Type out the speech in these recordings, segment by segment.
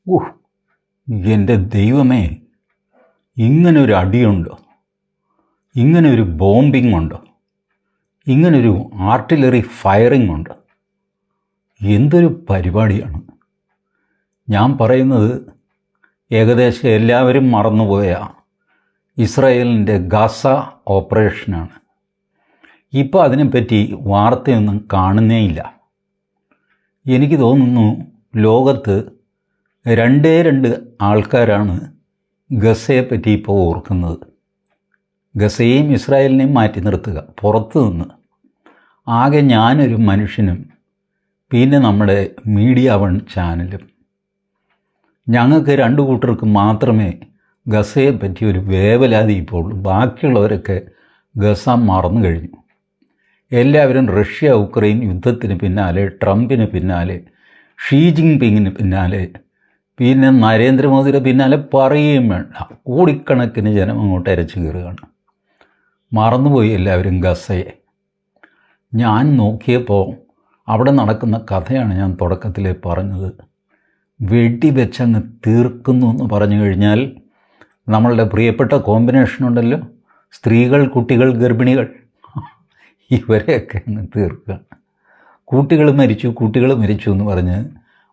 ഊഹ്, എൻ്റെ ദൈവമേ, ഇങ്ങനൊരു അടിയുണ്ടോ? ഇങ്ങനൊരു ബോംബിംഗ് ഉണ്ടോ? ഇങ്ങനൊരു ആർട്ടിലറി ഫയറിംഗ് ഉണ്ടോ? എന്തൊരു പരിപാടിയാണ്! ഞാൻ പറയുന്നത് ഏകദേശം എല്ലാവരും മറന്നുപോയ ഇസ്രായേലിൻ്റെ ഗാസ ഓപ്പറേഷനാണ്. ഇപ്പോൾ അതിനെപ്പറ്റി വാർത്തയൊന്നും കാണുന്നേയില്ല. എനിക്ക് തോന്നുന്നു ലോകത്ത് രണ്ട് ആൾക്കാരാണ് ഗസയെപ്പറ്റി ഇപ്പോൾ ഓർക്കുന്നത്. ഗസയെയും ഇസ്രായേലിനെയും മാറ്റി നിർത്തുക, പുറത്തു നിന്ന് ആകെ ഞാനൊരു മനുഷ്യനും പിന്നെ നമ്മുടെ മീഡിയ വൺ ചാനലും. ഞങ്ങൾക്ക് രണ്ടു കൂട്ടർക്ക് മാത്രമേ ഗസയെപ്പറ്റി ഒരു വേവലാതി ഇപ്പോൾ ഉള്ളൂ. ബാക്കിയുള്ളവരൊക്കെ ഗസ മറന്നു കഴിഞ്ഞു. എല്ലാവരും റഷ്യ ഉക്രൈൻ യുദ്ധത്തിന് പിന്നാലെ, ട്രംപിന് പിന്നാലെ, ഷീ ജിൻപിങ്ങിന് പിന്നാലെ, പിന്നെ നരേന്ദ്രമോദിയുടെ പിന്നാലെ പറയുകയും വേണ്ട. കോടിക്കണക്കിന് ജനം അങ്ങോട്ട് അരച്ചു കയറുകയാണ്. മറന്നുപോയി എല്ലാവരും ഗസയെ. ഞാൻ നോക്കിയപ്പോൾ അവിടെ നടക്കുന്ന കഥയാണ് ഞാൻ തുടക്കത്തിലേ പറഞ്ഞത്. വെടിവെച്ചങ്ങ് തീർക്കുന്നു എന്ന് പറഞ്ഞു കഴിഞ്ഞാൽ നമ്മളുടെ പ്രിയപ്പെട്ട കോമ്പിനേഷനുണ്ടല്ലോ, സ്ത്രീകൾ, കുട്ടികൾ, ഗർഭിണികൾ, ഇവരെയൊക്കെ അങ്ങ് തീർക്കുക. കുട്ടികൾ മരിച്ചു എന്ന് പറഞ്ഞ്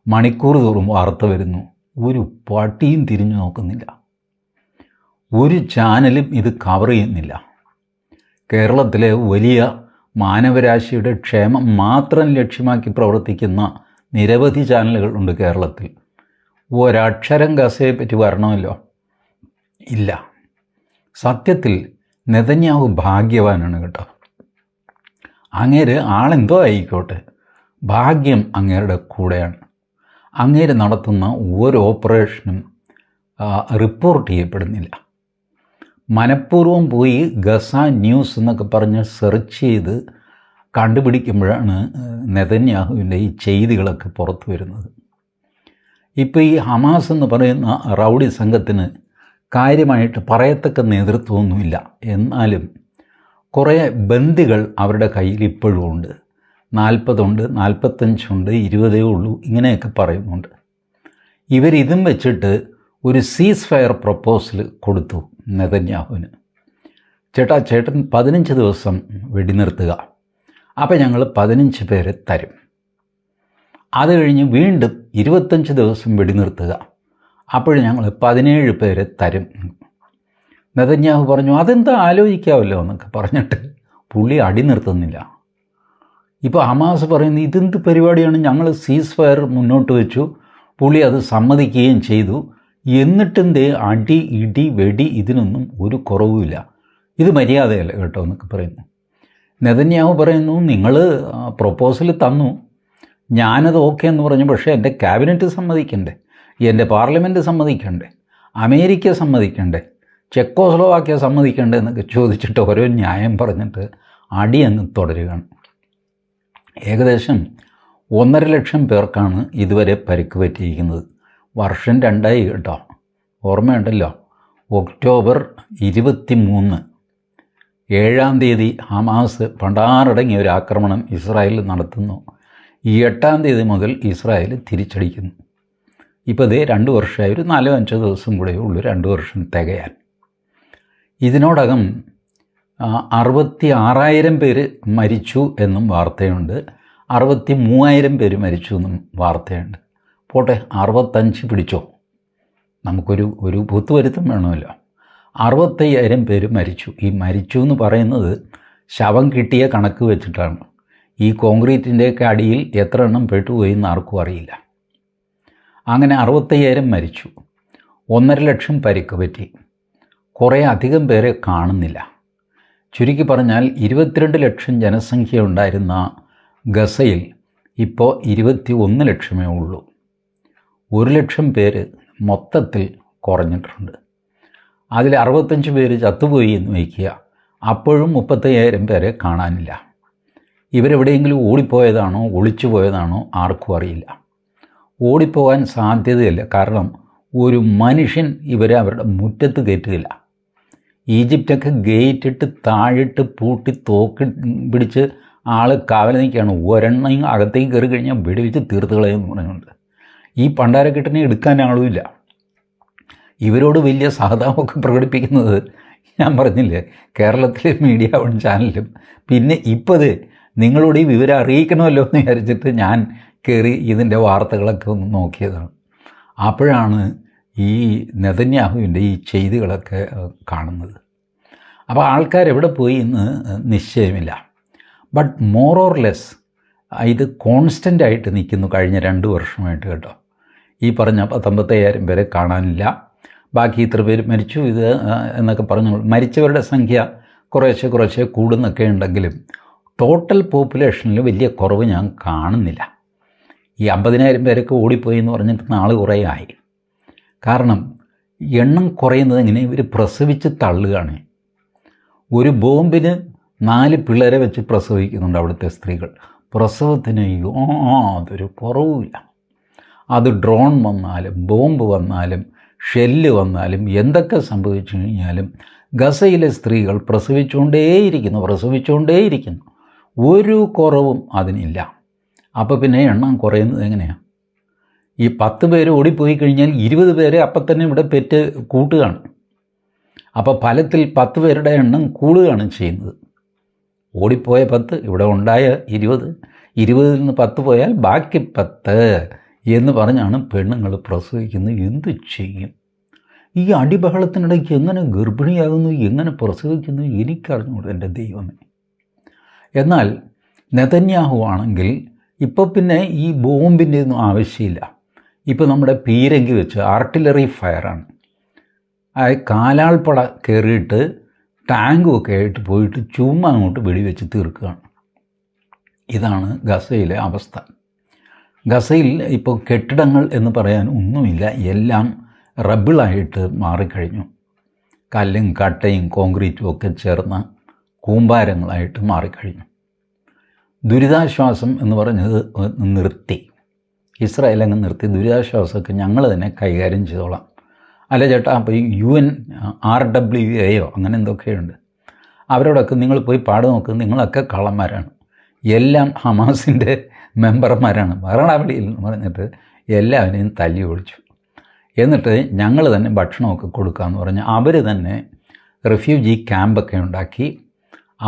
മണിക്കൂർ തോറും വാർത്ത വരുന്നു. ഒരു പട്ടിയും തിരിഞ്ഞു നോക്കുന്നില്ല. ഒരു ചാനലും ഇത് കവർ ചെയ്യുന്നില്ല. കേരളത്തിലെ വലിയ മാനവരാശിയുടെ ക്ഷേമം മാത്രം ലക്ഷ്യമാക്കി പ്രവർത്തിക്കുന്ന നിരവധി ചാനലുകളുണ്ട് കേരളത്തിൽ. ഒരക്ഷരം ഗസയെപ്പറ്റി വരണമല്ലോ, ഇല്ല. സത്യത്തിൽ നെതന്യാഹു ഭാഗ്യവാനാണ് കേട്ടോ. അങ്ങേര് ആളെന്തോ ആയിക്കോട്ടെ, ഭാഗ്യം അങ്ങേരുടെ കൂടെയാണ്. അങ്ങേര് നടത്തുന്ന ഓരോ ഓപ്പറേഷനും റിപ്പോർട്ട് ചെയ്യപ്പെടുന്നില്ല. മനഃപൂർവ്വം പോയി ഗസ ന്യൂസ് എന്നൊക്കെ പറഞ്ഞ് സെർച്ച് ചെയ്ത് കണ്ടുപിടിക്കുമ്പോഴാണ് നെതന്യാഹുവിൻ്റെ ഈ ചെയ്തികളൊക്കെ പുറത്തു വരുന്നത്. ഇപ്പോൾ ഈ ഹമാസ് എന്ന് പറയുന്ന റൗഡി സംഘത്തിന് കാര്യമായിട്ട് പറയത്തക്ക നേതൃത്വമൊന്നുമില്ല. എന്നാലും കുറേ ബന്ദികൾ അവരുടെ കയ്യിൽ ഇപ്പോഴും ഉണ്ട്. 40 ഉണ്ട്, 45 ഉണ്ട്, 20 ഉള്ളൂ, ഇങ്ങനെയൊക്കെ പറയുന്നുണ്ട്. ഇവരിതും വെച്ചിട്ട് ഒരു സീസ് ഫയർ പ്രപ്പോസൽ കൊടുത്തു നെതന്യാഹുവിന്. ചേട്ടൻ 15 ദിവസം വെടിനിർത്തുക, അപ്പോൾ ഞങ്ങൾ 15 പേരെ തരും. അത് കഴിഞ്ഞ് വീണ്ടും 25 ദിവസം വെടിനിർത്തുക, അപ്പോൾ ഞങ്ങൾ 17 പേരെ തരും. നെതന്യാഹു പറഞ്ഞു അതെന്താ ആലോചിക്കാമല്ലോ എന്നൊക്കെ പറഞ്ഞിട്ട് പുള്ളി അടി നിർത്തുന്നില്ല. ഇപ്പോൾ ഹമാസ് പറയുന്നു ഇതെന്ത് പരിപാടിയാണ്, ഞങ്ങൾ സീസ് ഫയർ മുന്നോട്ട് വെച്ചു, പുള്ളി അത് സമ്മതിക്കുകയും ചെയ്തു, എന്നിട്ടെന്തേ അടി ഇടി വെടി ഇതിനൊന്നും ഒരു കുറവുമില്ല, ഇത് മര്യാദയല്ല കേട്ടോ എന്നൊക്കെ പറയുന്നു. നെതന്യാഹു പറയുന്നു നിങ്ങൾ പ്രൊപ്പോസൽ തന്നു, ഞാനത് ഓക്കെ എന്ന് പറഞ്ഞു, പക്ഷേ എൻ്റെ ക്യാബിനറ്റ് സമ്മതിക്കണ്ടേ, എൻ്റെ പാർലമെൻറ്റ് സമ്മതിക്കണ്ടേ, അമേരിക്ക സമ്മതിക്കണ്ടേ, ചെക്കോസ്ലോവാക്യ സമ്മതിക്കണ്ടേ എന്നൊക്കെ ചോദിച്ചിട്ട് ഓരോ ന്യായം പറഞ്ഞിട്ട് അടി അങ്ങ് തുടരുകയാണ്. ഏകദേശം 1.5 ലക്ഷം പേർക്കാണ് ഇതുവരെ പരിക്ക് പറ്റിയിരിക്കുന്നത്. വർഷം 2 കേട്ടോ, ഓർമ്മയുണ്ടല്ലോ. ഒക്ടോബർ 23 7-ാം തീയതി ഹമാസ് പണ്ടാറടങ്ങിയ ഒരു ആക്രമണം ഇസ്രായേലിൽ നടത്തുന്നു. ഈ 8-ാം തീയതി മുതൽ ഇസ്രായേൽ തിരിച്ചടിക്കുന്നു. ഇപ്പോൾ ഇതേ 2 വർഷമായി, ഒരു 4-5 ദിവസം കൂടെ ഉള്ളൂ 2 വർഷം തികയാൻ. ഇതിനോടകം 66,000 പേര് മരിച്ചു എന്നും വാർത്തയുണ്ട്, 63,000 പേര് മരിച്ചു എന്നും വാർത്തയുണ്ട്. പോട്ടെ, 65 പിടിച്ചോ, നമുക്കൊരു പൂത്തുവരുത്തം വേണമല്ലോ. 65,000 പേര് മരിച്ചു. ഈ മരിച്ചു എന്ന് പറയുന്നത് ശവം കിട്ടിയ കണക്ക് വെച്ചിട്ടാണ്. ഈ കോൺക്രീറ്റിൻ്റെയൊക്കെ അടിയിൽ എത്ര എണ്ണം പെട്ടുപോയി എന്ന് ആർക്കും അറിയില്ല. അങ്ങനെ 65,000 മരിച്ചു, 1.5 ലക്ഷം പരിക്ക് പറ്റി. കുറേ അധികം പേരെ കാണുന്നില്ല. ചുരുക്കി പറഞ്ഞാൽ 22 ലക്ഷം ജനസംഖ്യ ഉണ്ടായിരുന്ന ഗസയിൽ ഇപ്പോൾ 21 ലക്ഷമേ ഉള്ളൂ. 1 ലക്ഷം പേര് മൊത്തത്തിൽ കുറഞ്ഞിട്ടുണ്ട്. അതിൽ 65 പേര് ചത്തുപോയി എന്ന് വയ്ക്കുക, അപ്പോഴും 35,000 പേരെ കാണാനില്ല. ഇവരെവിടെയെങ്കിലും ഓടിപ്പോയതാണോ ഒളിച്ചു പോയതാണോ ആർക്കും അറിയില്ല. ഓടിപ്പോകാൻ സാധ്യതയില്ല, കാരണം ഒരു മനുഷ്യൻ ഇവരെ അവരുടെ മുറ്റത്ത് കയറ്റുകയില്ല. ഈജിപ്റ്റൊക്കെ ഗേറ്റിട്ട് താഴിട്ട് പൂട്ടി തോക്കി പിടിച്ച് ആൾ കാവൽ നിൽക്കുകയാണ്. ഒരെണ്ണം അകത്തേക്ക് കയറി കഴിഞ്ഞാൽ വെടിവെച്ച് തീർത്ത് കളയുമെന്ന് പറയുന്നുണ്ട്. ഈ പണ്ടാരക്കെട്ടിനെ എടുക്കാൻ ആളുമില്ല. ഇവരോട് വലിയ സഹതാപമൊക്കെ പ്രകടിപ്പിക്കുന്നത് ഞാൻ പറഞ്ഞില്ലേ, കേരളത്തിലെ മീഡിയ വൺ ചാനലും. പിന്നെ ഇപ്പത് നിങ്ങളോട് ഈ വിവരം അറിയിക്കണമല്ലോ എന്ന് വിചാരിച്ചിട്ട് ഞാൻ കയറി ഇതിൻ്റെ വാർത്തകളൊക്കെ ഒന്ന് നോക്കിയതാണ്. അപ്പോഴാണ് ഈ നെതന്യാഹുവിൻ്റെ ഈ ചെയ്തികളൊക്കെ കാണുന്നത്. അപ്പോൾ ആൾക്കാരെവിടെ പോയി എന്ന് നിശ്ചയമില്ല. ബട്ട് മോർ ഓർ ലെസ് ഇത് കോൺസ്റ്റൻ്റായിട്ട് നിൽക്കുന്നു കഴിഞ്ഞ 2 വർഷമായിട്ട് കേട്ടോ. ഈ പറഞ്ഞ 19,000 പേരെ കാണാനില്ല, ബാക്കി ഇത്ര പേര് മരിച്ചു ഇത് എന്നൊക്കെ പറഞ്ഞു. മരിച്ചവരുടെ സംഖ്യ കുറേശ്ശെ കൂടുന്നൊക്കെ ഉണ്ടെങ്കിലും ടോട്ടൽ പോപ്പുലേഷനിൽ വലിയ കുറവ് ഞാൻ കാണുന്നില്ല. ഈ 50,000 പേരൊക്കെ ഓടിപ്പോയി എന്ന് പറഞ്ഞിട്ട് നാൾ കുറേ ആയി. കാരണം എണ്ണം കുറയുന്നത് എങ്ങനെ, ഇവർ പ്രസവിച്ച് തള്ളുകയാണ്. ഒരു ബോംബിന് 4 പിള്ളേരെ വെച്ച് പ്രസവിക്കുന്നുണ്ട് അവിടുത്തെ സ്ത്രീകൾ. പ്രസവത്തിന് യാതൊരു കുറവുമില്ല. അത് ഡ്രോൺ വന്നാലും ബോംബ് വന്നാലും ഷെല്ല് വന്നാലും എന്തൊക്കെ സംഭവിച്ചു കഴിഞ്ഞാലും ഗസയിലെ സ്ത്രീകൾ പ്രസവിച്ചുകൊണ്ടേയിരിക്കുന്നു. ഒരു കുറവും അതിനില്ല. അപ്പോൾ പിന്നെ എണ്ണം കുറയുന്നത് എങ്ങനെയാണ്? ഈ 10 പേര് ഓടിപ്പോയി കഴിഞ്ഞാൽ 20 പേരെ അപ്പം തന്നെ ഇവിടെ പെറ്റ് കൂട്ടുകയാണ്. അപ്പോൾ ഫലത്തിൽ 10 പേരുടെ എണ്ണം കൂടുകയാണ് ചെയ്യുന്നത്. ഓടിപ്പോയ 10, ഇവിടെ ഉണ്ടായ 20, 20ൽ നിന്ന് 10 പോയാൽ ബാക്കി 10 എന്ന് പറഞ്ഞാണ് പെണ്ണുങ്ങൾ പ്രസവിക്കുന്നത്. എന്ത് ചെയ്യും? ഈ അടിബഹളത്തിനിടയ്ക്ക് എങ്ങനെ ഗർഭിണിയാകുന്നു, എങ്ങനെ പ്രസവിക്കുന്നു എനിക്കറിഞ്ഞൂട എൻ്റെ ദൈവമേ. എന്നാൽ നെതന്യാഹു ആണെങ്കിൽ ഇപ്പോൾ പിന്നെ ഈ ബോംബിൻ്റെ ഒന്നും ആവശ്യമില്ല. ഇപ്പോൾ നമ്മുടെ പീരങ്കി വെച്ച് ആർട്ടിലറി ഫയറാണ്. കാലാൾപ്പട കയറിയിട്ട് ടാങ്കുമൊക്കെ ആയിട്ട് പോയിട്ട് ചുമ്മാ അങ്ങോട്ട് വെടിവെച്ച് തീർക്കുകയാണ്. ഇതാണ് ഗസയിലെ അവസ്ഥ. ഗസയിൽ ഇപ്പോൾ കെട്ടിടങ്ങൾ എന്ന് പറയാൻ ഒന്നുമില്ല, എല്ലാം റബ്ബിളായിട്ട് മാറിക്കഴിഞ്ഞു. കല്ലും കട്ടയും കോൺക്രീറ്റും ഒക്കെ ചേർന്ന കൂമ്പാരങ്ങളായിട്ട് മാറിക്കഴിഞ്ഞു. ദുരിതാശ്വാസം എന്ന് പറഞ്ഞത് നിർത്തി, ഇസ്രായേൽ അങ്ങ് നിർത്തി. ദുരിതാശ്വാസമൊക്കെ ഞങ്ങൾ തന്നെ കൈകാര്യം ചെയ്തോളാം. അല്ല ചേട്ടാ, അപ്പോൾ UN RWAയോ അങ്ങനെ എന്തൊക്കെയുണ്ട്, അവരോടൊക്കെ നിങ്ങൾ പോയി പാട് നോക്ക്, നിങ്ങളൊക്കെ കള്ളന്മാരാണ്, എല്ലാം ഹമാസിൻ്റെ മെമ്പർമാരാണ്, ഭരണാവലിയിൽ എന്ന് പറഞ്ഞിട്ട് എല്ലാവരെയും തല്ലി ഒളിച്ചു. എന്നിട്ട് ഞങ്ങൾ തന്നെ ഭക്ഷണമൊക്കെ കൊടുക്കാമെന്ന് പറഞ്ഞ് അവർ തന്നെ റിഫ്യൂജി ക്യാമ്പൊക്കെ ഉണ്ടാക്കി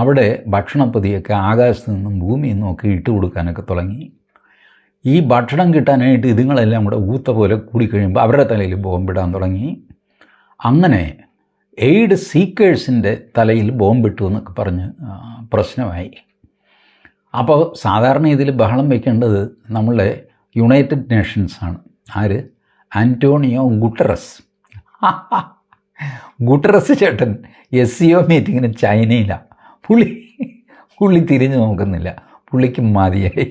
അവിടെ ഭക്ഷണപ്പൊതിയൊക്കെ ആകാശത്തു നിന്നും ഭൂമിയിൽ നിന്നും ഒക്കെ ഇട്ട് കൊടുക്കാനൊക്കെ തുടങ്ങി. ഈ ഭക്ഷണം കിട്ടാനായിട്ട് ഇതുങ്ങളെല്ലാം കൂടെ ഊത്ത പോലെ കൂടിക്കഴിയുമ്പോൾ അവരുടെ തലയിൽ ബോംബിടാൻ തുടങ്ങി. അങ്ങനെ എയ്ഡ് സീക്കേഴ്സിൻ്റെ തലയിൽ ബോംബിട്ടു എന്നൊക്കെ പറഞ്ഞ് പ്രശ്നമായി. അപ്പോൾ സാധാരണ ഇതിൽ ബഹളം വയ്ക്കേണ്ടത് നമ്മളുടെ യുണൈറ്റഡ് നേഷൻസാണ്. ആര്? Antonio Guterres. ഗുട്ടറസ് ചേട്ടൻ SCO മീറ്റിങ്ങിന് ചൈനയിലാണ്. പുള്ളി തിരിഞ്ഞു നോക്കുന്നില്ല, പുള്ളിക്ക് മതിയായി.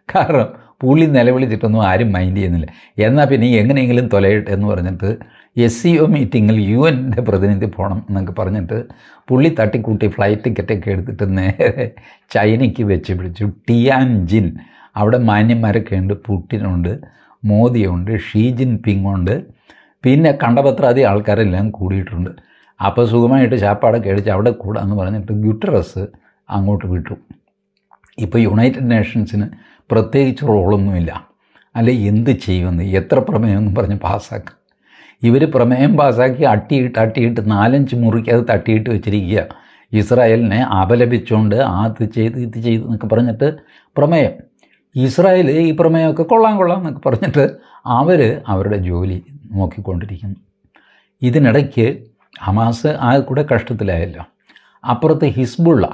കാരണം പുള്ളി നിലവിളിച്ചിട്ടൊന്നും ആരും മൈൻഡ് ചെയ്യുന്നില്ല. എന്നാൽ പിന്നെ എങ്ങനെയെങ്കിലും തൊലയിട്ടെ എന്ന് പറഞ്ഞിട്ട് SCO മീറ്റിങ്ങിൽ UNൻ്റെ പ്രതിനിധി പോകണം എന്നൊക്കെ പറഞ്ഞിട്ട് പുള്ളി തട്ടിക്കൂട്ടി ഫ്ലൈറ്റ് ടിക്കറ്റൊക്കെ എടുത്തിട്ട് നേരെ ചൈനയ്ക്ക് വെച്ച് പിടിച്ചു. ടിയാൻജിൻ. അവിടെ മാന്യന്മാരൊക്കെ ഉണ്ട്, പുടിനുണ്ട്, മോദിയുണ്ട്, ഷീ ജിൻപിങ് ഉണ്ട്, പിന്നെ കണ്ടപത്രാദി ആൾക്കാരെല്ലാം കൂടിയിട്ടുണ്ട്. അപ്പോൾ സുഖമായിട്ട് ചാപ്പാടൊക്കെ അടിച്ച് അവിടെ കൂടാന്ന് പറഞ്ഞിട്ട് ഗുട്ടറസ് അങ്ങോട്ട് വിട്ടു. ഇപ്പോൾ യുണൈറ്റഡ് നേഷൻസിന് പ്രത്യേകിച്ച് റോളൊന്നുമില്ല. അല്ലെ എന്ത് ചെയ്യുമെന്ന്, എത്ര പ്രമേയമെന്ന് പറഞ്ഞ് പാസ്സാക്കുക. ഇവർ പ്രമേയം പാസ്സാക്കി അട്ടിയിട്ട് 4-5 മുറിക്ക് അത് തട്ടിയിട്ട് വെച്ചിരിക്കുക. ഇസ്രായേലിനെ അപലപിച്ചുകൊണ്ട് അത് ചെയ്ത് ഇത് ചെയ്തു എന്നൊക്കെ പറഞ്ഞിട്ട് പ്രമേയം. ഇസ്രായേൽ ഈ പ്രമേയമൊക്കെ കൊള്ളാം എന്നൊക്കെ പറഞ്ഞിട്ട് അവരുടെ ജോലി നോക്കിക്കൊണ്ടിരിക്കുന്നു. ഇതിനിടയ്ക്ക് ഹമാസ് കൂടെ കഷ്ടത്തിലായല്ലോ. അപ്പുറത്ത് ഹിസ്ബുള്ള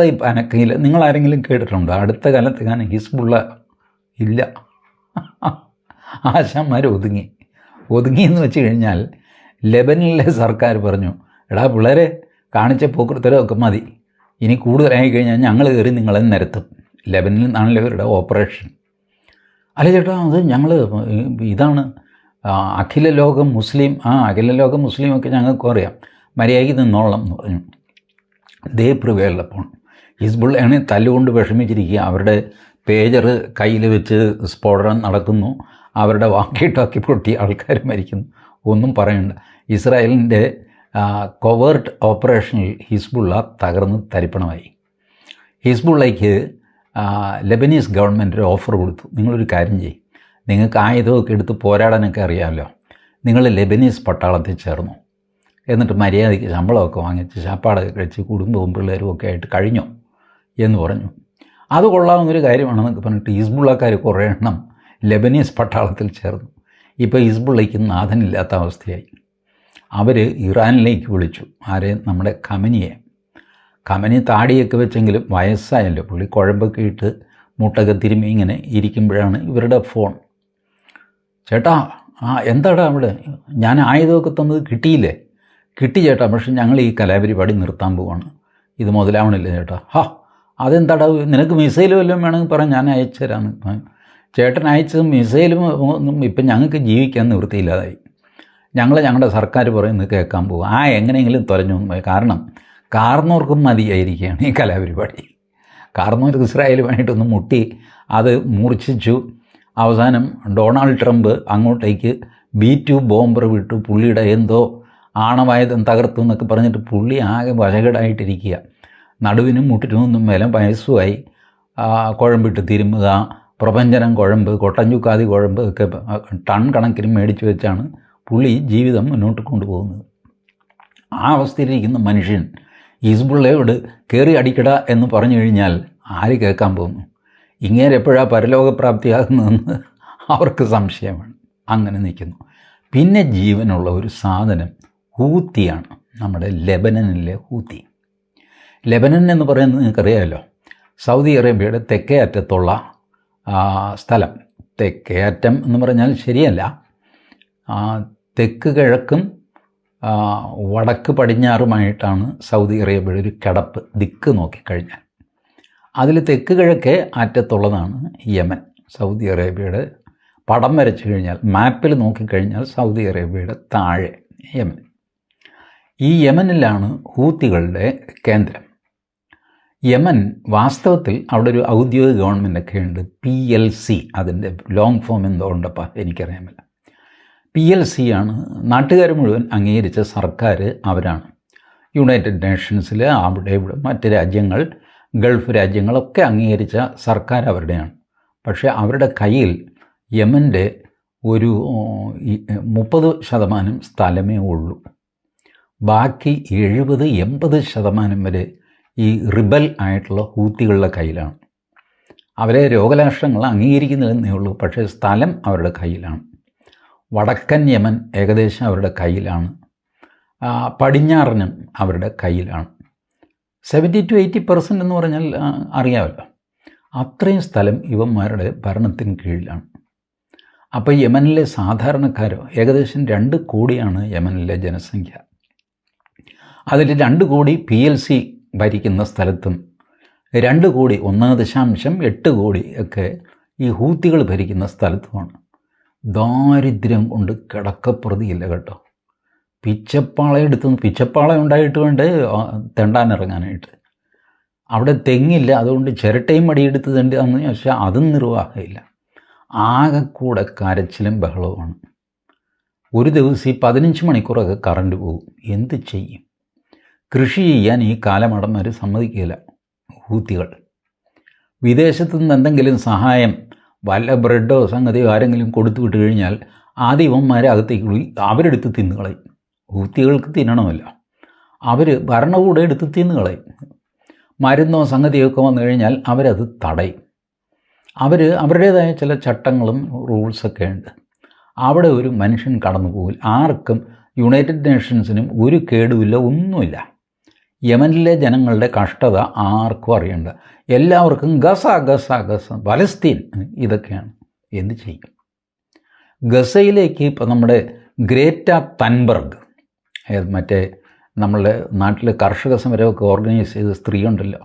ഈ പനക്കയിൽ നിങ്ങളാരെങ്കിലും കേട്ടിട്ടുണ്ടോ? അടുത്ത കാലത്ത് ഞാൻ ഹിസ്ബുള്ള ഇല്ല, ആശാന്മാർ ഒതുങ്ങിയെന്ന് വെച്ച് കഴിഞ്ഞാൽ ലെബനിലെ സർക്കാർ പറഞ്ഞു, എടാ പിള്ളേരെ കാണിച്ച പോക്കൃത്തരമൊക്കെ മതി, ഇനി കൂടുതലായി കഴിഞ്ഞാൽ ഞങ്ങൾ കയറി നിങ്ങളെ നിരത്തും. ലെബനിൽ നിന്നാണല്ലോ ഇവരുടെ ഓപ്പറേഷൻ. അല്ല ചേട്ടാ, അത് ഞങ്ങൾ ഇതാണ് അഖില ലോകം മുസ്ലിമൊക്കെ ഞങ്ങൾക്ക് അറിയാം, മര്യാദയ്ക്ക് നിന്നോളാം എന്ന് പറഞ്ഞു. ദേ പ്രിവേലപ്പോൾ ഹിസ്ബുള്ളയാണ് തല്ലുകൊണ്ട് വിഷമിച്ചിരിക്കുക. അവരുടെ പേജർ കയ്യിൽ വെച്ച് സ്ഫോടനം നടക്കുന്നു, അവരുടെ വാക്കി ടോക്കി പൊട്ടി ആൾക്കാർ മരിക്കുന്നു. ഒന്നും പറയണ്ട. ഇസ്രായേലിൻ്റെ കൊവേർട്ട് ഓപ്പറേഷനിൽ ഹിസ്ബുള്ള തകർന്ന് തരിപ്പണമായി. ഹിസ്ബുള്ളയ്ക്ക് ലെബനീസ് ഗവൺമെൻറ് ഒരു ഓഫർ കൊടുത്തു, നിങ്ങളൊരു കാര്യം ചെയ്യും, നിങ്ങൾക്ക് ആയുധമൊക്കെ എടുത്ത് പോരാടാനൊക്കെ അറിയാമല്ലോ, നിങ്ങൾ ലെബനീസ് പട്ടാളത്തിൽ ചേർന്നു, എന്നിട്ട് മര്യാദയ്ക്ക് ശമ്പളമൊക്കെ വാങ്ങിച്ച് ശാപ്പാടൊക്കെ കഴിച്ച് കുടുംബവും പിള്ളേരും ഒക്കെ ആയിട്ട് കഴിഞ്ഞോ എന്ന് പറഞ്ഞു. അത് കൊള്ളാവുന്നൊരു കാര്യമാണെന്നൊക്കെ പറഞ്ഞിട്ട് ഹിസ്ബുള്ളക്കാർ കുറേ എണ്ണം ലെബനീസ് പട്ടാളത്തിൽ ചേർന്നു. ഇപ്പോൾ ഹിസ്ബുള്ളയ്ക്ക് നാഥനില്ലാത്ത അവസ്ഥയായി. അവർ ഇറാനിലേക്ക് വിളിച്ചു ആരെ? നമ്മുടെ ഖമനിയെ. ഖമനി താടിയൊക്കെ വെച്ചെങ്കിലും വയസ്സായല്ലോ, പുള്ളി കുഴമ്പൊക്കെ ഇട്ട് മുട്ടൊക്കെ തിരുമ്മി ഇങ്ങനെ ഇരിക്കുമ്പോഴാണ് ഇവരുടെ ഫോൺ. ചേട്ടാ, എന്താടാ അവിടെ? ഞാൻ ആയുധമൊക്കെ തന്നത് കിട്ടിയില്ലേ? കിട്ടി ചേട്ടാ, പക്ഷെ ഞങ്ങൾ ഈ കലാപരിപാടി നിർത്താൻ പോവാണ്, ഇത് മുതലാവണില്ല ചേട്ടാ. അതെന്താടാ, നിനക്ക് മിസൈലും വല്ലതും വേണമെങ്കിൽ പറഞ്ഞ് ഞാൻ അയച്ചു തരാമെന്ന്. ചേട്ടൻ അയച്ചത് മിസൈലും ഒന്നും ഇപ്പം ഞങ്ങൾക്ക് ജീവിക്കാൻ നിവൃത്തിയില്ലാതായി. ഞങ്ങളുടെ സർക്കാർ പറയുന്നത് കേൾക്കാൻ പോകും. എങ്ങനെയെങ്കിലും തുലഞ്ഞു പോയി. കാരണം കാർന്നോർക്കും മതിയായിരിക്കുകയാണ് ഈ കലാപരിപാടി. കാർന്നോർക്ക് ഇസ്രായേലുമായിട്ടൊന്ന് മുട്ടി അത് മൂർച്ഛിച്ചു. അവസാനം ഡൊണാൾഡ് ട്രംപ് അങ്ങോട്ടേക്ക് B2 ബോംബർ വിട്ടു, പുള്ളിയുടെ എന്തോ ആണവായുധം തകർത്തു എന്നൊക്കെ പറഞ്ഞിട്ട് പുള്ളി ആകെ വശകേടായിട്ടിരിക്കുക. നടുവിനും മുട്ടിനൊന്നും മേലെ വയസ്സുമായി. കുഴമ്പിട്ട് തിരുമുക, പ്രപഞ്ചനം കുഴമ്പ്, കൊട്ടഞ്ചുക്കാതി കുഴമ്പ് ഒക്കെ ടൺ കണക്കിന് മേടിച്ചു വെച്ചാണ് പുള്ളി ജീവിതം മുന്നോട്ട് കൊണ്ടുപോകുന്നത്. ആ അവസ്ഥയിലിരിക്കുന്ന മനുഷ്യൻ ഹിസ്ബുള്ളയോട് കയറി അടിക്കട എന്ന് പറഞ്ഞു കഴിഞ്ഞാൽ ആര് കേൾക്കാൻ പോകുന്നു? ഇങ്ങേരെപ്പോഴാണ് പരലോകപ്രാപ്തിയാകുന്നതെന്ന് അവർക്ക് സംശയമാണ്. അങ്ങനെ നിൽക്കുന്നു. പിന്നെ ജീവനുള്ള ഒരു സാധനം ഹൂത്തിയാണ്, നമ്മുടെ ലെബനനിലെ ഹൂത്തി. ലെബനൻ എന്ന് പറയുന്നത് നിങ്ങൾക്കറിയാമല്ലോ, സൗദി അറേബ്യയുടെ തെക്കേ അറ്റത്തുള്ള സ്ഥലം. തെക്കേ അറ്റം എന്ന് പറഞ്ഞാൽ ശരിയല്ല, തെക്ക് കിഴക്കും വടക്ക് പടിഞ്ഞാറുമായിട്ടാണ് സൗദി അറേബ്യയുടെ ഒരു കിടപ്പ് ദിക്ക് നോക്കിക്കഴിഞ്ഞാൽ. അതിൽ തെക്ക് കിഴക്കേ അറ്റത്തുള്ളതാണ് യമൻ. സൗദി അറേബ്യയുടെ പടം വരച്ചു കഴിഞ്ഞാൽ, മാപ്പിൽ നോക്കിക്കഴിഞ്ഞാൽ സൗദി അറേബ്യയുടെ താഴെ യമൻ. ഈ യമനിലാണ് ഹൂത്തികളുടെ കേന്ദ്രം. യമൻ വാസ്തവത്തിൽ അവിടെ ഒരു ഔദ്യോഗിക ഗവൺമെൻറ്റൊക്കെ ഉണ്ട്, PLC. അതിൻ്റെ ലോങ് ഫോം എന്തോ ഉണ്ടപ്പോൾ എനിക്കറിയാമില്ല. PLC ആണ് നാട്ടുകാർ മുഴുവൻ അംഗീകരിച്ച സർക്കാർ അവരാണ്. യുണൈറ്റഡ് നേഷൻസിൽ അവിടെ ഇവിടെ മറ്റ് രാജ്യങ്ങൾ, ഗൾഫ് രാജ്യങ്ങളൊക്കെ അംഗീകരിച്ച സർക്കാർ അവരുടെയാണ്. പക്ഷേ അവരുടെ കയ്യിൽ യമൻ്റെ ഒരു 30% സ്ഥലമേ ഉള്ളൂ. ബാക്കി 70-80% വരെ ഈ റിബൽ ആയിട്ടുള്ള ഹൂത്തികളുടെ കയ്യിലാണ്. അവരെ രോഗരാഷ്ട്രങ്ങൾ അംഗീകരിക്കുന്നില്ലെന്നേ ഉള്ളൂ, പക്ഷേ സ്ഥലം അവരുടെ കയ്യിലാണ്. വടക്കൻ യമൻ ഏകദേശം അവരുടെ കയ്യിലാണ്, പടിഞ്ഞാറനും അവരുടെ കയ്യിലാണ്. 70-80% എന്ന് പറഞ്ഞാൽ അറിയാമല്ലോ, അത്രയും സ്ഥലം ഇവന്മാരുടെ ഭരണത്തിന് കീഴിലാണ്. അപ്പോൾ യമനിലെ സാധാരണക്കാരോ ഏകദേശം 2 കോടിയാണ് യമനിലെ ജനസംഖ്യ. അതിൽ 2 കോടി PLC ഭരിക്കുന്ന സ്ഥലത്തും 2 കോടി 1.8 കോടി ഒക്കെ ഈ ഹൂത്തികൾ ഭരിക്കുന്ന സ്ഥലത്തുമാണ്. ദാരിദ്ര്യം കൊണ്ട് കിടക്കപ്രതിയില്ല കേട്ടോ. പിച്ചപ്പാള ഉണ്ടായിട്ട് വേണ്ടേ തെണ്ടാനിറങ്ങാനായിട്ട്. അവിടെ തെങ്ങില്ല, അതുകൊണ്ട് ചിരട്ടയും മടിയെടുത്ത് തെണ്ടാന്ന് ചോദിച്ചാൽ അതും നിർവാഹമില്ല. ആകെക്കൂടെ കരച്ചിലും ബഹളവുമാണ്. ഒരു ദിവസം ഈ 15 മണിക്കൂറൊക്കെ കറണ്ട് പോകും. എന്ത് ചെയ്യും? കൃഷി ചെയ്യാൻ ഈ കാലമടന്മാർ സമ്മതിക്കില്ല ഹൂത്തികൾ. വിദേശത്തു നിന്ന് എന്തെങ്കിലും സഹായം, വല്ല ബ്രെഡോ സംഗതിയോ ആരെങ്കിലും കൊടുത്തു വിട്ട് കഴിഞ്ഞാൽ ആദ്യം ഇവന്മാരെ അകത്തേക്ക് പോയി അവരെടുത്ത് തിന്നുകളയും. ഹൂത്തികൾക്ക് തിന്നണമല്ലോ, അവർ ഭരണകൂടം എടുത്ത് തിന്നുകളയും. മരുന്നോ സംഗതിയൊക്കെ വന്നു കഴിഞ്ഞാൽ അവരത് തടയും. അവരുടേതായ ചില ചട്ടങ്ങളും റൂൾസൊക്കെ ഉണ്ട്. അവിടെ ഒരു മനുഷ്യൻ കടന്നു പോകില്ല. ആർക്കും, യുണൈറ്റഡ് നേഷൻസിനും ഒരു കേടുമില്ല, ഒന്നുമില്ല. യമനിലെ ജനങ്ങളുടെ കഷ്ടത ആർക്കും അറിയണ്ട. എല്ലാവർക്കും ഗസ ഗസ ഗസ, പലസ്തീൻ, ഇതൊക്കെയാണ്. എന്ത് ചെയ്യും? ഗസയിലേക്ക് ഇപ്പോൾ നമ്മുടെ ഗ്രേറ്റ തൻബർഗ്, മറ്റേ നമ്മളുടെ നാട്ടിൽ കർഷക സമരമൊക്കെ ഓർഗനൈസ് ചെയ്ത സ്ത്രീ ഉണ്ടല്ലോ,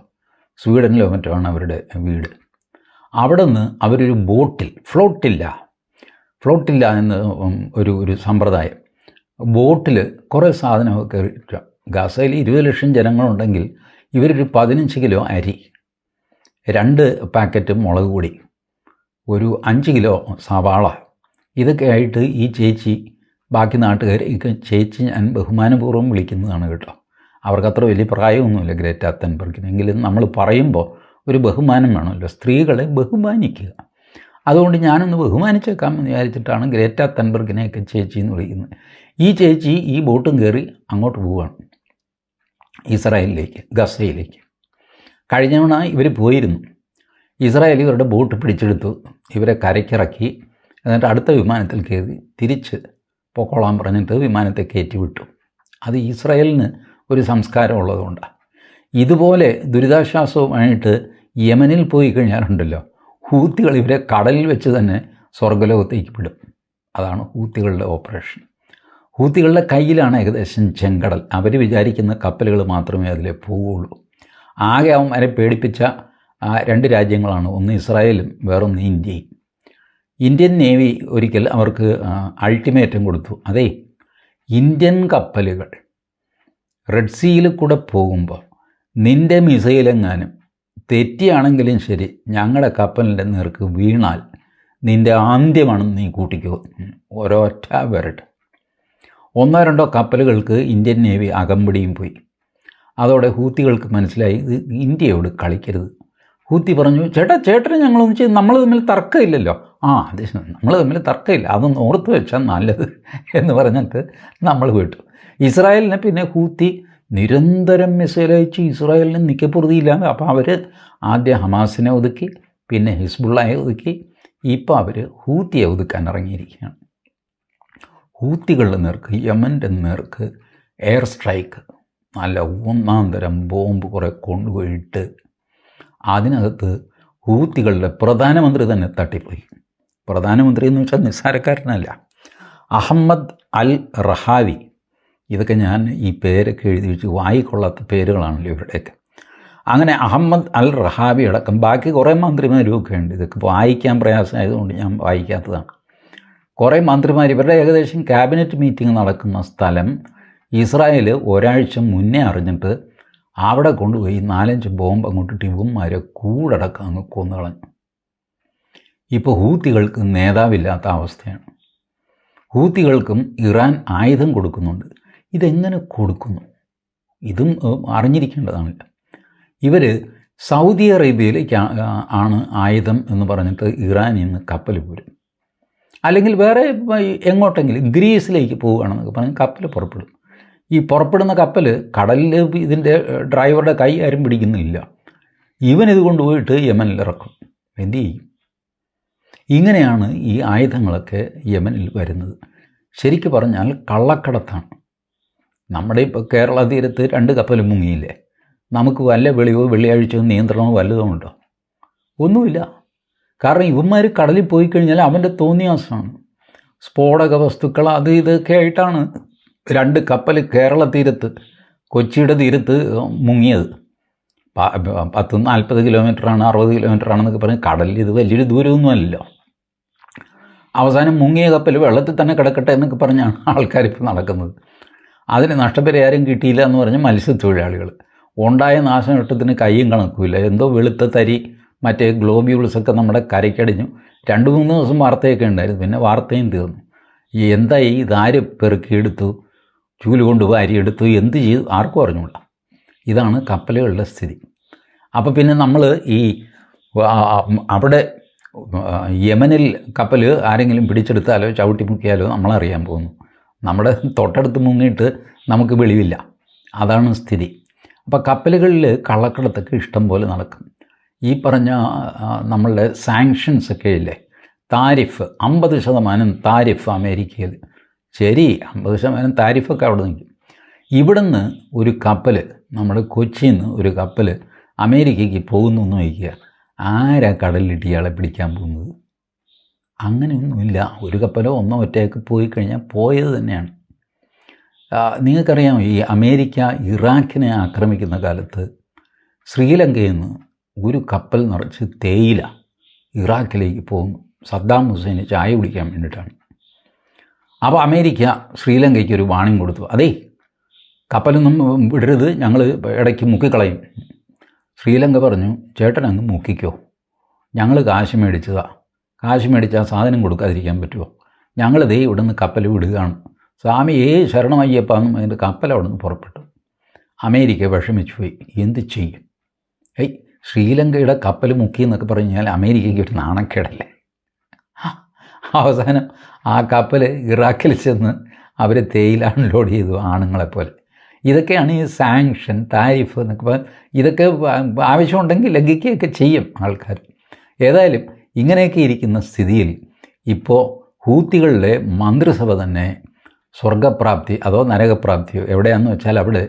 സ്വീഡനിലോ മറ്റോ ആണ് അവരുടെ വീട്. അവിടെ നിന്ന് അവരൊരു ബോട്ടിൽ, ഫ്ലോട്ടില്ല എന്ന് ഒരു സമ്പ്രദായം, ബോട്ടിൽ കുറേ സാധനമൊക്കെ. ഗസയിൽ 20 ലക്ഷം ജനങ്ങളുണ്ടെങ്കിൽ ഇവരൊരു 15 കിലോ അരി, 2 പാക്കറ്റ് മുളക് പൊടി, ഒരു 5 കിലോ സവാള, ഇതൊക്കെ ആയിട്ട് ഈ ചേച്ചി, ബാക്കി നാട്ടുകാർ ചേച്ചി ഞാൻ ബഹുമാനപൂർവ്വം വിളിക്കുന്നതാണ് കേട്ടോ. അവർക്കത്ര വലിയ പ്രായമൊന്നുമില്ല ഗ്രേറ്റ തൻബർഗിന്. എങ്കിലും നമ്മൾ പറയുമ്പോൾ ഒരു ബഹുമാനം വേണമല്ലോ, സ്ത്രീകളെ ബഹുമാനിക്കുക. അതുകൊണ്ട് ഞാനൊന്ന് ബഹുമാനിച്ചേക്കാമെന്ന് വിചാരിച്ചിട്ടാണ് ഗ്രേറ്റ തൻബർഗിനെയൊക്കെ ചേച്ചി എന്ന് വിളിക്കുന്നത്. ഈ ചേച്ചി ഈ ബോട്ടും കയറി അങ്ങോട്ട് പോവുകയാണ്, ഇസ്രായേലിലേക്ക്, ഗസയിലേക്ക്. കഴിഞ്ഞ തവണ ഇവർ പോയിരുന്നു. ഇസ്രായേൽ ഇവരുടെ ബോട്ട് പിടിച്ചെടുത്തു, ഇവരെ കരയ്ക്കിറക്കി, എന്നിട്ട് അടുത്ത വിമാനത്തിൽ കയറി തിരിച്ച് പൊക്കോളാൻ പറഞ്ഞിട്ട് വിമാനത്തെ കയറ്റി വിട്ടു. അത് ഇസ്രായേലിന് ഒരു സംസ്കാരം ഉള്ളതുകൊണ്ടാണ്. ഇതുപോലെ ദുരിതാശ്വാസവുമായിട്ട് യമനിൽ പോയി കഴിഞ്ഞാലുണ്ടല്ലോ, ഹൂത്തികൾ ഇവരെ കടലിൽ വെച്ച് തന്നെ സ്വർഗ്ഗലോകത്തേക്ക് വിടും. അതാണ് ഹൂത്തികളുടെ ഓപ്പറേഷൻ. ഹൂത്തികളുടെ കയ്യിലാണ് ഏകദേശം ചെങ്കടൽ. അവർ വിചാരിക്കുന്ന കപ്പലുകൾ മാത്രമേ അതിലെ പോവുകയുള്ളൂ. ആകെ അവന്മാരെ പേടിപ്പിച്ച രണ്ട് രാജ്യങ്ങളാണ്, ഒന്ന് ഇസ്രായേലും വേറൊന്ന് ഇന്ത്യയും. ഇന്ത്യൻ നേവി ഒരിക്കൽ അവർക്ക് അൾട്ടിമേറ്റം കൊടുത്തു. അതേ, ഇന്ത്യൻ കപ്പലുകൾ റെഡ് സീയിൽ കൂടെ പോകുമ്പോൾ നിൻ്റെ മിസൈലെങ്ങാനും തെറ്റിയാണെങ്കിലും ശരി ഞങ്ങളുടെ കപ്പലിൻ്റെ നേർക്ക് വീണാൽ നിൻ്റെ ആന്ത്യമാണെന്ന് നീ കൂട്ടിക്കോ. ഒരൊറ്റ വരട്ട്. 1-2 കപ്പലുകൾക്ക് ഇന്ത്യൻ നേവി അകമ്പടിയും പോയി. അതോടെ ഹൂത്തികൾക്ക് മനസ്സിലായി ഇത് ഇന്ത്യയോട് കളിക്കരുത്. ഹൂത്തി പറഞ്ഞു, ചേട്ടന് ഞങ്ങളൊന്നും ചെയ്ത്, നമ്മൾ തമ്മിൽ തർക്കമില്ലല്ലോ. അത് നമ്മൾ തമ്മിൽ തർക്കമില്ല, അതൊന്ന് ഓർത്ത് വെച്ചാൽ നല്ലത് എന്ന് പറഞ്ഞിട്ട് നമ്മൾ വിട്ടു. ഇസ്രായേലിനെ പിന്നെ ഹൂത്തി നിരന്തരം മിസൈൽ അയച്ച് ഇസ്രായേലിന് നിൽക്കപ്പുറതിയില്ല. അപ്പോൾ അവർ ആദ്യം ഹമാസിനെ ഒതുക്കി, പിന്നെ ഹിസ്ബുള്ളയെ ഒതുക്കി, ഇപ്പോൾ അവർ ഹൂത്തിയെ ഒതുക്കാൻ ഇറങ്ങിയിരിക്കുകയാണ്. ഹൂത്തികളുടെ നേർക്ക്, യമൻ്റെ നേർക്ക് എയർ സ്ട്രൈക്ക്, നല്ല 1-ാം തരം ബോംബ് കുറേ കൊണ്ടുപോയിട്ട് അതിനകത്ത് ഹൂത്തികളുടെ പ്രധാനമന്ത്രി തന്നെ തട്ടിപ്പോയി. പ്രധാനമന്ത്രി എന്ന് വെച്ചാൽ നിസ്സാരക്കാരനല്ല, അഹമ്മദ് അൽ റഹാവി. ഇതൊക്കെ ഞാൻ ഈ പേരൊക്കെ എഴുതി വെച്ച് വായിക്കൊള്ളാത്ത പേരുകളാണല്ലോ ഇവരുടെയൊക്കെ. അങ്ങനെ അഹമ്മദ് അൽ റഹാവി അടക്കം ബാക്കി കുറേ മന്ത്രിമാരും ഒക്കെ ഉണ്ട്. ഇതൊക്കെ വായിക്കാൻ പ്രയാസമായതുകൊണ്ട് ഞാൻ വായിക്കാത്തതാണ്. കുറേ മന്ത്രിമാർ, ഇവരുടെ ഏകദേശം ക്യാബിനറ്റ് മീറ്റിംഗ് നടക്കുന്ന സ്ഥലം ഇസ്രായേൽ ഒരാഴ്ച മുന്നേ അറിഞ്ഞിട്ട് അവിടെ കൊണ്ടുപോയി 4-5 ബോംബ് അങ്ങോട്ടിട്ട് ഇവന്മാരെ കൂടടക്കം അങ്ങ് കൊന്നുകളഞ്ഞു. ഇപ്പോൾ ഹൂത്തികൾക്ക് നേതാവില്ലാത്ത അവസ്ഥയാണ്. ഹൂത്തികൾക്കും ഇറാൻ ആയുധം കൊടുക്കുന്നുണ്ട്. ഇതെങ്ങനെ കൊടുക്കുന്നു? ഇതും അറിഞ്ഞിരിക്കേണ്ടതാണല്ലോ. ഇവർ സൗദി അറേബ്യയിലേക്ക് ആണ് ആയുധം എന്ന് പറഞ്ഞിട്ട് ഇറാനിൽ നിന്ന് കപ്പൽ പോരും, അല്ലെങ്കിൽ വേറെ എങ്ങോട്ടെങ്കിലും ഗ്രീസിലേക്ക് പോവുകയാണെന്നൊക്കെ പറഞ്ഞ് കപ്പൽ പുറപ്പെടും. ഈ പുറപ്പെടുന്ന കപ്പൽ കടലിൽ ഇതിൻ്റെ ഡ്രൈവറുടെ കൈ ആരും പിടിക്കുന്നില്ല. ഇവനിത് കൊണ്ടുപോയിട്ട് യമനിൽ ഇറക്കും. എന്തു ചെയ്യും? ഇങ്ങനെയാണ് ഈ ആയുധങ്ങളൊക്കെ യമനിൽ വരുന്നത്. ശരിക്കും പറഞ്ഞാൽ കള്ളക്കടത്താണ്. നമ്മുടെ ഇപ്പോൾ കേരള തീരത്ത് 2 കപ്പൽ മുങ്ങിയില്ലേ? നമുക്ക് വല്ല വെളിയോ വെള്ളിയാഴ്ചയോ നിയന്ത്രണമോ വല്ലതും ഉണ്ടോ? ഒന്നുമില്ല. കാരണം ഇവന്മാർ കടലിൽ പോയി കഴിഞ്ഞാൽ അവൻ്റെ തോന്നിയാസമാണ്. സ്ഫോടക വസ്തുക്കൾ അത് ഇതൊക്കെ ആയിട്ടാണ് 2 കപ്പൽ കേരള തീരത്ത്, കൊച്ചിയുടെ തീരത്ത് മുങ്ങിയത്. 40 കിലോമീറ്ററാണ്, 60 കിലോമീറ്ററാണെന്നൊക്കെ പറഞ്ഞ് കടലിൽ ഇത് വലിയൊരു ദൂരമൊന്നുമല്ലല്ലോ. അവസാനം മുങ്ങിയ കപ്പൽ വെള്ളത്തിൽ തന്നെ കിടക്കട്ടെ എന്നൊക്കെ പറഞ്ഞാണ് ആൾക്കാരിപ്പോൾ നടക്കുന്നത്. അതിന് നഷ്ടപരിഹാരം കിട്ടിയില്ല എന്ന് പറഞ്ഞ് മത്സ്യത്തൊഴിലാളികൾ. ഉണ്ടായ നാശനഷ്ടത്തിന് കയ്യും കണക്കുമില്ല. എന്തോ വെളുത്ത തരി മറ്റേ ഗ്ലോബ്യൂൾസൊക്കെ നമ്മുടെ കരയ്ക്കടിഞ്ഞു. 2-3 ദിവസം വാർത്തയൊക്കെ ഉണ്ടായിരുന്നു, പിന്നെ വാർത്തയും തീർന്നു. എന്തായി, ഇതാര് പെറുക്കിയെടുത്തു, ചൂല് കൊണ്ട് വാരിയെടുത്തു, എന്ത് ചെയ്തു, ആർക്കും അറിഞ്ഞൂടാ. ഇതാണ് കപ്പലുകളുടെ സ്ഥിതി. അപ്പോൾ പിന്നെ നമ്മൾ ഈ അവിടെ യമനിൽ കപ്പൽ ആരെങ്കിലും പിടിച്ചെടുത്താലോ ചവിട്ടി മുക്കിയാലോ നമ്മളറിയാൻ പോകുന്നു. നമ്മുടെ തൊട്ടടുത്ത് മുങ്ങിയിട്ട് നമുക്ക് വെളിവില്ല. അതാണ് സ്ഥിതി. അപ്പോൾ കപ്പലുകളിൽ കള്ളക്കടത്തൊക്കെ ഇഷ്ടം പോലെ നടക്കും. ഈ പറഞ്ഞ നമ്മളുടെ സാങ്ഷൻസൊക്കെ ഇല്ലേ, താരിഫ് 50% താരിഫ് അമേരിക്കയിൽ. ശരി, 50% താരിഫൊക്കെ അവിടെ നിൽക്കും. ഇവിടുന്ന് ഒരു കപ്പൽ, നമ്മുടെ കൊച്ചിയിൽ നിന്ന് ഒരു കപ്പൽ അമേരിക്കയ്ക്ക് പോകുന്നു എന്ന് വയ്ക്കുക, ആരാ കടലിലിട്ട് ഇയാളെ പിടിക്കാൻ പോകുന്നത്? അങ്ങനെയൊന്നുമില്ല. ഒരു കപ്പലോ ഒറ്റയൊക്കെ പോയി കഴിഞ്ഞാൽ പോയത് തന്നെയാണ്. നിങ്ങൾക്കറിയാം, ഈ അമേരിക്ക ഇറാഖിനെ ആക്രമിക്കുന്ന കാലത്ത് ശ്രീലങ്കയിൽ നിന്ന് ഒരു കപ്പൽ നിറച്ച് തേയില ഇറാഖിലേക്ക് പോകുന്നു. സദ്ദാം ഹുസൈന് ചായ കുടിക്കാൻ വേണ്ടിയിട്ടാണ്. അപ്പോൾ അമേരിക്ക ശ്രീലങ്കയ്ക്ക് ഒരു വാണിംഗ് കൊടുത്തു, അതേ കപ്പലൊന്നും വിടരുത്, ഞങ്ങൾ ഇടയ്ക്ക് മുക്കിക്കളയും. ശ്രീലങ്ക പറഞ്ഞു, ചേട്ടൻ അങ്ങ് മുക്കിക്കോ, ഞങ്ങൾ കാശ് മേടിച്ചതാണ്, കാശ് മേടിച്ചാൽ സാധനം കൊടുക്കാതിരിക്കാൻ പറ്റുമോ? ഞങ്ങളിതേ ഇവിടെ നിന്ന് കപ്പൽ വിടുകയാണ്, സ്വാമിയേ ശരണമയ്യപ്പ എന്നും അതിൻ്റെ കപ്പൽ അവിടെ നിന്ന് പുറപ്പെട്ടു. അമേരിക്ക വിഷമിച്ചു പോയി. എന്ത് ചെയ്യും? ശ്രീലങ്കയുടെ കപ്പൽ മുക്കി എന്നൊക്കെ പറഞ്ഞാൽ അമേരിക്കയ്ക്ക് ഒരു നാണക്കേടല്ലേ? അവസാനം ആ കപ്പൽ ഇറാഖിൽ ചെന്ന് അവർ തേയില അൺലോഡ് ചെയ്തു ആണുങ്ങളെപ്പോലെ. ഇതൊക്കെയാണ് ഈ സാങ്ഷൻ, താരിഫ് എന്നൊക്കെ. ഇതൊക്കെ ആവശ്യമുണ്ടെങ്കിൽ ലംഘിക്കുകയൊക്കെ ചെയ്യും ആൾക്കാർ. ഏതായാലും ഇങ്ങനെയൊക്കെ ഇരിക്കുന്ന സ്ഥിതിയിൽ ഇപ്പോൾ ഹൂത്തികളുടെ മന്ത്രിസഭ തന്നെ സ്വർഗപ്രാപ്തി അതോ നരകപ്രാപ്തിയോ എവിടെയാണെന്ന് വെച്ചാൽ അവിടെ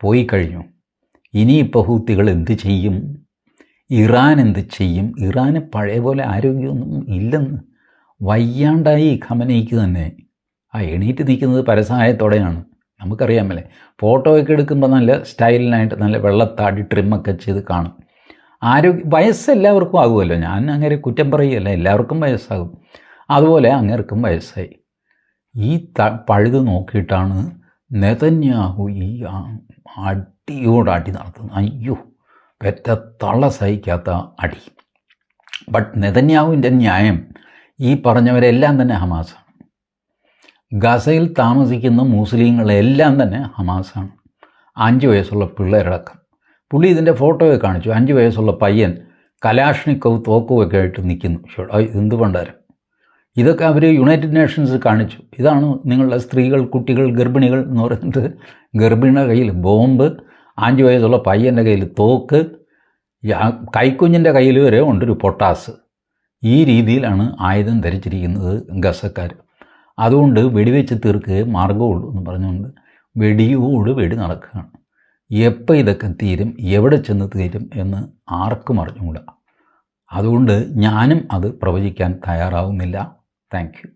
പോയി കഴിഞ്ഞു. ഇനിയിപ്പോൾ ഹൂത്തികൾ എന്ത് ചെയ്യും? ഇറാൻ എന്ത് ചെയ്യും? ഇറാന് പഴയ പോലെ ആരോഗ്യമൊന്നും ഇല്ലെന്ന്, വയ്യാണ്ടായി ഖമനയ്ക്ക് തന്നെ. എണീറ്റ് നിൽക്കുന്നത് പരസഹായത്തോടെയാണ്. നമുക്കറിയാമല്ലേ, ഫോട്ടോയൊക്കെ എടുക്കുമ്പോൾ നല്ല സ്റ്റൈലിനായിട്ട് നല്ല വെള്ളത്താടി ട്രിമ്മൊക്കെ ചെയ്ത് കാണും. വയസ്സെല്ലാവർക്കും ആകുമല്ലോ. ഞാൻ അങ്ങനെ കുറ്റം പറയുകയല്ല, എല്ലാവർക്കും വയസ്സാകും. അതുപോലെ അങ്ങേർക്കും വയസ്സായി. ഈ പഴുത് നോക്കിയിട്ടാണ് നെതന്യാഹു ഈ അടിയോടടി നടത്തുന്നത്. അയ്യോ, പെറ്റ തള്ള സഹിക്കാത്ത അടി. ബട്ട് നെതന്യാഹുവിൻ്റെ ന്യായം ഈ പറഞ്ഞവരെല്ലാം തന്നെ ഹമാസാണ്. ഗസയിൽ താമസിക്കുന്ന മുസ്ലിങ്ങളെല്ലാം തന്നെ ഹമാസാണ്. 5 വയസ്സുള്ള പിള്ളേരടക്കം. പുള്ളി ഇതിൻ്റെ ഫോട്ടോയെ കാണിച്ചു. 5 വയസ്സുള്ള പയ്യൻ കലാഷ്നിക്കോവ് തോക്കുമൊക്കെ ആയിട്ട് നിൽക്കുന്നു. എന്ത് പണ്ടാരം! ഇതൊക്കെ അവർ യുണൈറ്റഡ് നേഷൻസ് കാണിച്ചു. ഇതാണ് നിങ്ങളുടെ സ്ത്രീകൾ, കുട്ടികൾ, ഗർഭിണികൾ എന്ന് പറഞ്ഞിട്ട്. ഗർഭിണിയുടെ കയ്യിൽ ബോംബ്, 5 വയസ്സുള്ള പയ്യൻ്റെ കയ്യിൽ തോക്ക്, കൈക്കുഞ്ഞിൻ്റെ കയ്യിൽ വരെ ഉണ്ടൊരു പൊട്ടാസ്. ഈ രീതിയിലാണ് ആയുധം ധരിച്ചിരിക്കുന്നത് ഗസക്കാർ. അതുകൊണ്ട് വെടിവെച്ച് തീർക്കുകയെ മാർഗമുള്ളൂ എന്ന് പറഞ്ഞുകൊണ്ട് വെടിയോട് വെടി നടക്കുകയാണ്. എപ്പോൾ ഇതൊക്കെ തീരും, എവിടെ ചെന്ന് തീരും എന്ന് ആർക്കും അറിഞ്ഞുകൂടാ. അതുകൊണ്ട് ഞാനും അത് പ്രവചിക്കാൻ തയ്യാറാവുന്നില്ല. Thank you.